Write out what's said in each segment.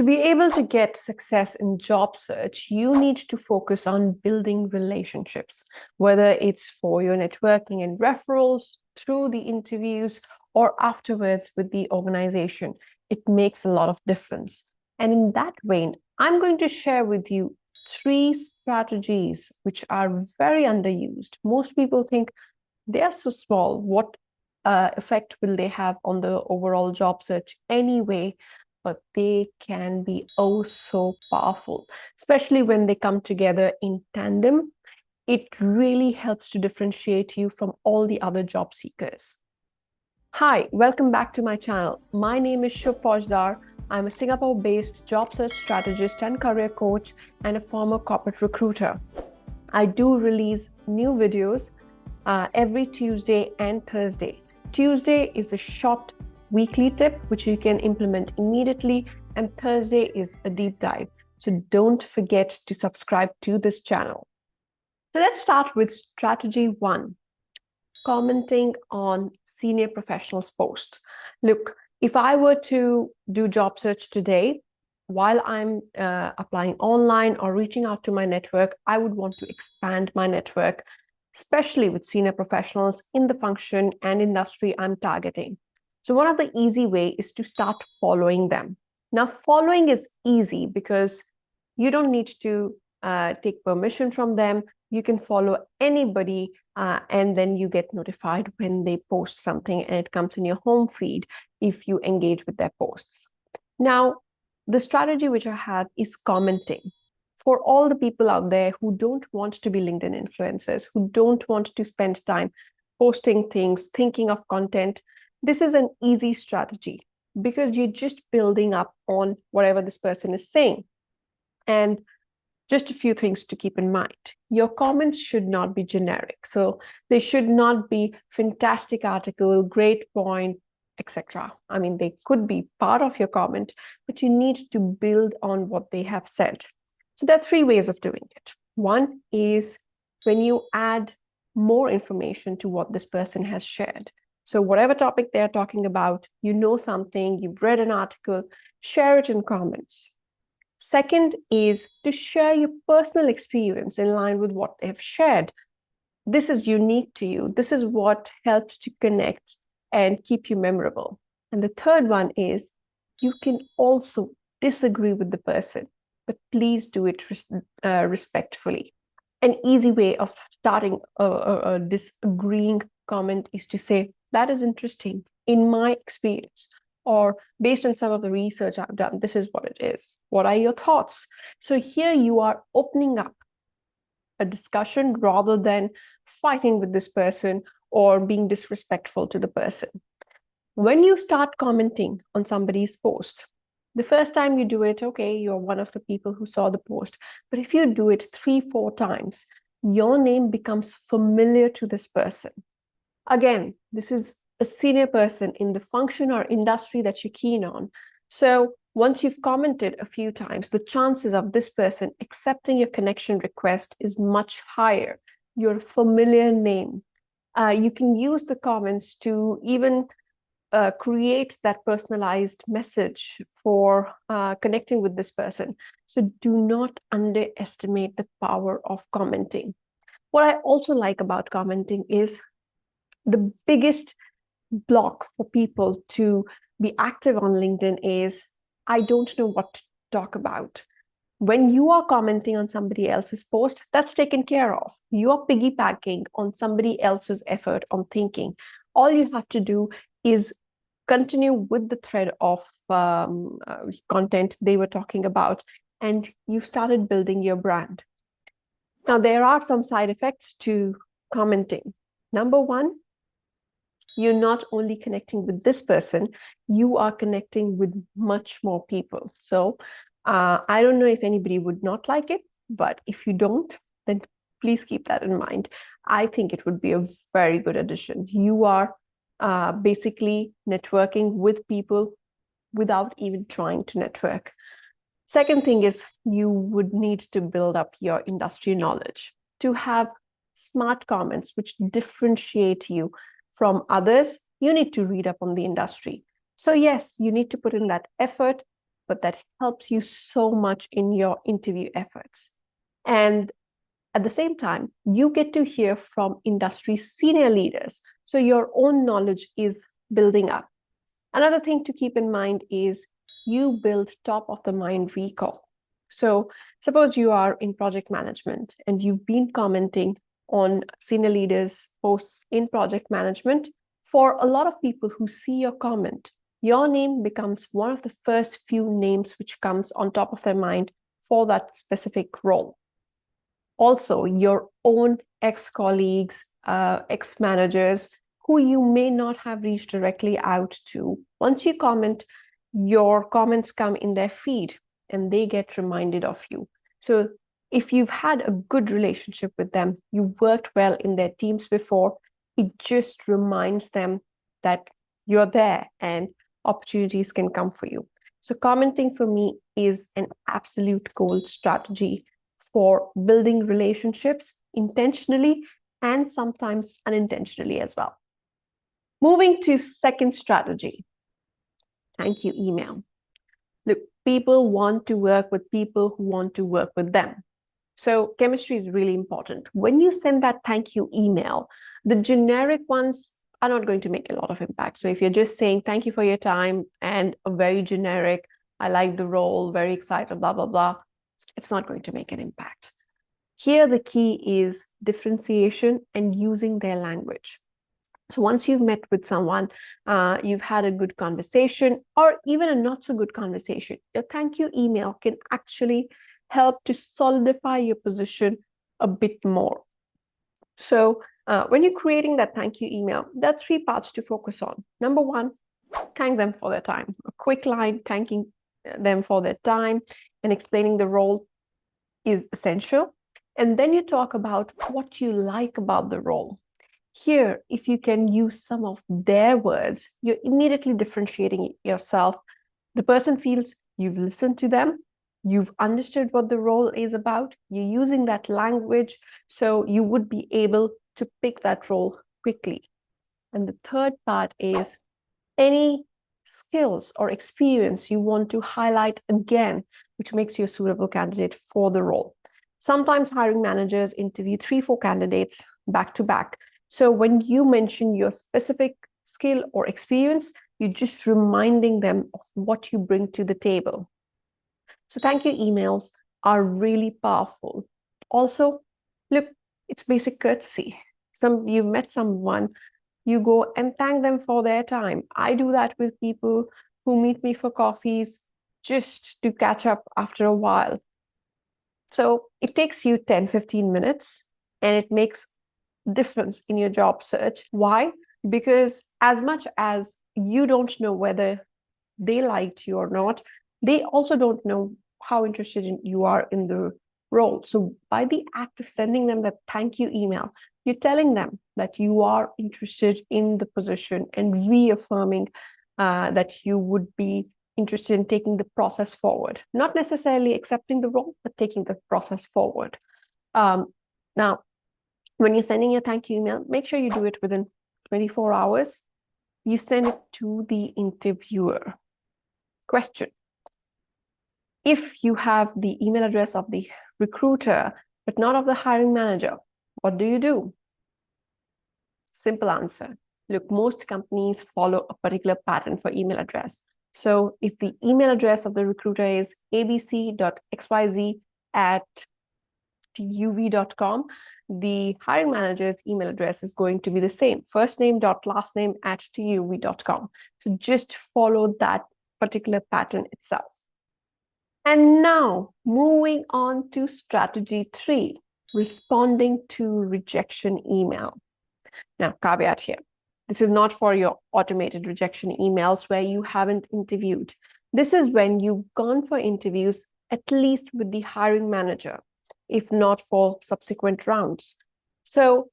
To be able to get success in job search, you need to focus on building relationships, whether it's for your networking and referrals, through the interviews, or afterwards with the organization. It makes a lot of difference. And in that vein, I'm going to share with you 3 strategies which are very underused. Most people think they are so small. What effect will they have on the overall job search anyway? But they can be oh so powerful, especially when they come together in tandem. It really helps to differentiate you from all the other job seekers. Hi, welcome back to my channel. My name is Shubh Faujdar. I'm a Singapore-based job search strategist and career coach and a former corporate recruiter. I do release new videos every Tuesday and Thursday. Tuesday is a short weekly tip which you can implement immediately, and Thursday is a deep dive. So don't forget to subscribe to this channel. So let's start with strategy 1, commenting on senior professionals' posts. Look, if I were to do job search today, while I'm applying online or reaching out to my network, I would want to expand my network, especially with senior professionals in the function and industry I'm targeting. So one of the easy ways is to start following them. Now, following is easy because you don't need to take permission from them. You can follow anybody and then you get notified when they post something and it comes in your home feed if you engage with their posts. Now, the strategy which I have is commenting. For all the people out there who don't want to be LinkedIn influencers, who don't want to spend time posting things, thinking of content, this is an easy strategy because you're just building up on whatever this person is saying. And just a few things to keep in mind. Your comments should not be generic. So they should not be fantastic article, great point, etc. I mean, they could be part of your comment, but you need to build on what they have said. So there are 3 ways of doing it. One is when you add more information to what this person has shared. So whatever topic they're talking about, you know something, you've read an article, share it in comments. Second is to share your personal experience in line with what they've shared. This is unique to you. This is what helps to connect and keep you memorable. And the third one is you can also disagree with the person, but please do it respectfully. An easy way of starting a disagreeing comment is to say, that is interesting in my experience, or based on some of the research I've done, this is what it is. What are your thoughts? So here you are opening up a discussion rather than fighting with this person or being disrespectful to the person. When you start commenting on somebody's post, the first time you do it, okay, you're one of the people who saw the post. But if you do it 3-4 times, your name becomes familiar to this person. Again, this is a senior person in the function or industry that you're keen on. So once you've commented a few times, the chances of this person accepting your connection request is much higher. You're a familiar name. You can use the comments to even create that personalized message for connecting with this person. So do not underestimate the power of commenting. What I also like about commenting is the biggest block for people to be active on LinkedIn is, I don't know what to talk about. When you are commenting on somebody else's post, that's taken care of. You are piggybacking on somebody else's effort on thinking. All you have to do is continue with the thread of content they were talking about, and you started building your brand. Now, there are some side effects to commenting. Number 1, you're not only connecting with this person, you are connecting with much more people. So I don't know if anybody would not like it, but if you don't, then please keep that in mind. I think it would be a very good addition. You are basically networking with people without even trying to network. Second thing is you would need to build up your industry knowledge to have smart comments which differentiate you from others. You need to read up on the industry. So yes, you need to put in that effort, but that helps you so much in your interview efforts. And at the same time, you get to hear from industry senior leaders, so your own knowledge is building up. Another thing to keep in mind is you build top of the mind recall. So suppose you are in project management and you've been commenting on senior leaders' posts in project management. For a lot of people who see your comment, your name becomes one of the first few names which comes on top of their mind for that specific role. Also, your own ex-colleagues, ex-managers, who you may not have reached directly out to. Once you comment, your comments come in their feed and they get reminded of you. So if you've had a good relationship with them, you worked well in their teams before, it just reminds them that you're there and opportunities can come for you. So commenting for me is an absolute gold strategy for building relationships intentionally and sometimes unintentionally as well. Moving to second strategy, thank you email. Look, people want to work with people who want to work with them. So chemistry is really important. When you send that thank you email, the generic ones are not going to make a lot of impact. So if you're just saying thank you for your time and a very generic, I like the role, very excited, blah, blah, blah, it's not going to make an impact. Here, the key is differentiation and using their language. So once you've met with someone, you've had a good conversation or even a not so good conversation, your thank you email can actually help to solidify your position a bit more. So when you're creating that thank you email, there are 3 parts to focus on. Number 1, thank them for their time. A quick line thanking them for their time and explaining the role is essential. And then you talk about what you like about the role. Here, if you can use some of their words, you're immediately differentiating yourself. The person feels you've listened to them, you've understood what the role is about, you're using that language, so you would be able to pick that role quickly. And the third part is any skills or experience you want to highlight again, which makes you a suitable candidate for the role. Sometimes hiring managers interview 3-4 candidates back to back. So when you mention your specific skill or experience, you're just reminding them of what you bring to the table. So thank you emails are really powerful. Also, look, it's basic courtesy. You've met someone, you go and thank them for their time. I do that with people who meet me for coffees just to catch up after a while. So it takes you 10-15 minutes and it makes difference in your job search. Why? Because as much as you don't know whether they liked you or not, they also don't know how interested you are in the role. So by the act of sending them that thank you email, you're telling them that you are interested in the position and reaffirming that you would be interested in taking the process forward. Not necessarily accepting the role, but taking the process forward. Now, when you're sending your thank you email, make sure you do it within 24 hours. You send it to the interviewer. Question: if you have the email address of the recruiter, but not of the hiring manager, what do you do? Simple answer. Look, most companies follow a particular pattern for email address. So if the email address of the recruiter is abc.xyz@tuv.com, the hiring manager's email address is going to be the same, first name dot last name @tuv.com. So just follow that particular pattern itself. And now moving on to strategy 3, responding to rejection email. Now, caveat here. This is not for your automated rejection emails where you haven't interviewed. This is when you've gone for interviews, at least with the hiring manager, if not for subsequent rounds. So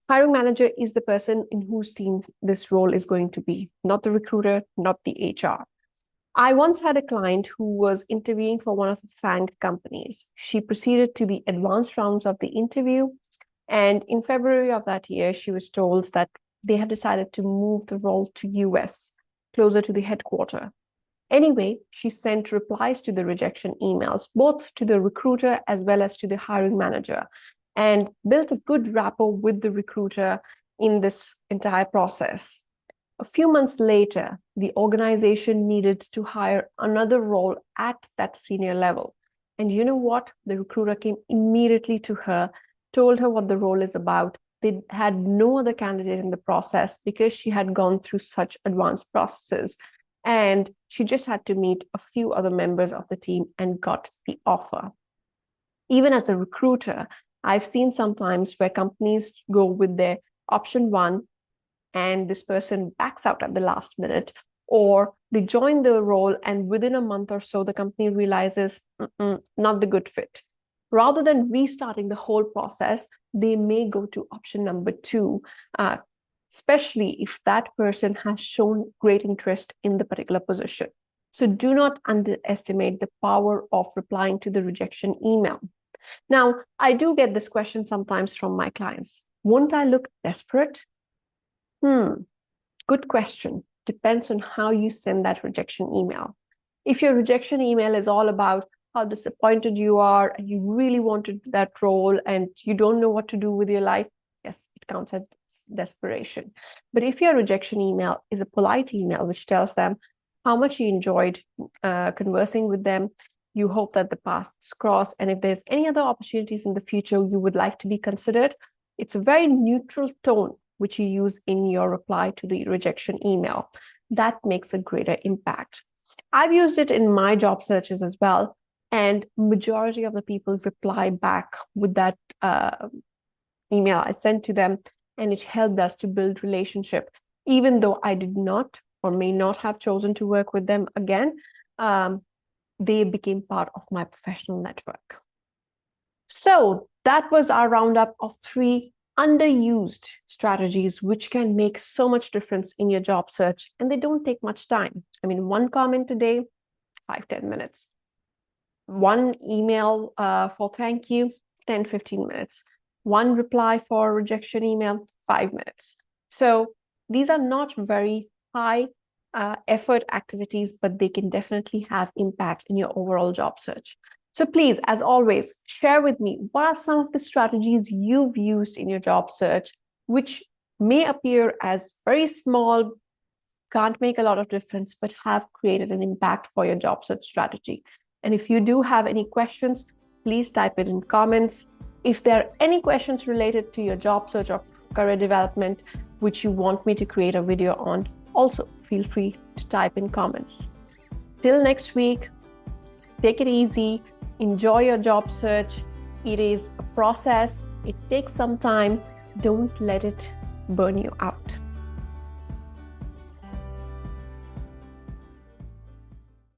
hiring manager is the person in whose team this role is going to be, not the recruiter, not the HR. I once had a client who was interviewing for one of the FANG companies. She proceeded to the advanced rounds of the interview. And in February of that year, she was told that they have decided to move the role to US, closer to the headquarters. Anyway, she sent replies to the rejection emails, both to the recruiter as well as to the hiring manager, and built a good rapport with the recruiter in this entire process. A few months later, the organization needed to hire another role at that senior level. And you know what? The recruiter came immediately to her, told her what the role is about. They had no other candidate in the process because she had gone through such advanced processes. And she just had to meet a few other members of the team and got the offer. Even as a recruiter, I've seen sometimes where companies go with their option one and this person backs out at the last minute, or they join the role and within a month or so, the company realizes, not the good fit. Rather than restarting the whole process, they may go to option number two, especially if that person has shown great interest in the particular position. So do not underestimate the power of replying to the rejection email. Now, I do get this question sometimes from my clients. Won't I look desperate? Good question. Depends on how you send that rejection email. If your rejection email is all about how disappointed you are and you really wanted that role and you don't know what to do with your life, yes, it counts as desperation. But if your rejection email is a polite email which tells them how much you enjoyed conversing with them, you hope that the paths cross, and if there's any other opportunities in the future you would like to be considered, it's a very neutral tone which you use in your reply to the rejection email. That makes a greater impact. I've used it in my job searches as well, and majority of the people reply back with that email I sent to them, and it helped us to build relationship. Even though I did not or may not have chosen to work with them again, they became part of my professional network. So that was our roundup of 3 underused strategies which can make so much difference in your job search, and they don't take much time. I mean, 1 comment a day, 5-10 minutes. 1 email for thank you, 10-15 minutes. 1 reply for rejection email, 5 minutes. So these are not very high effort activities, but they can definitely have impact in your overall job search. So please, as always, share with me what are some of the strategies you've used in your job search, which may appear as very small, can't make a lot of difference, but have created an impact for your job search strategy. And if you do have any questions, please type it in comments. If there are any questions related to your job search or career development, which you want me to create a video on, also feel free to type in comments. Till next week, take it easy, enjoy your job search. It is a process, it takes some time. Don't let it burn you out.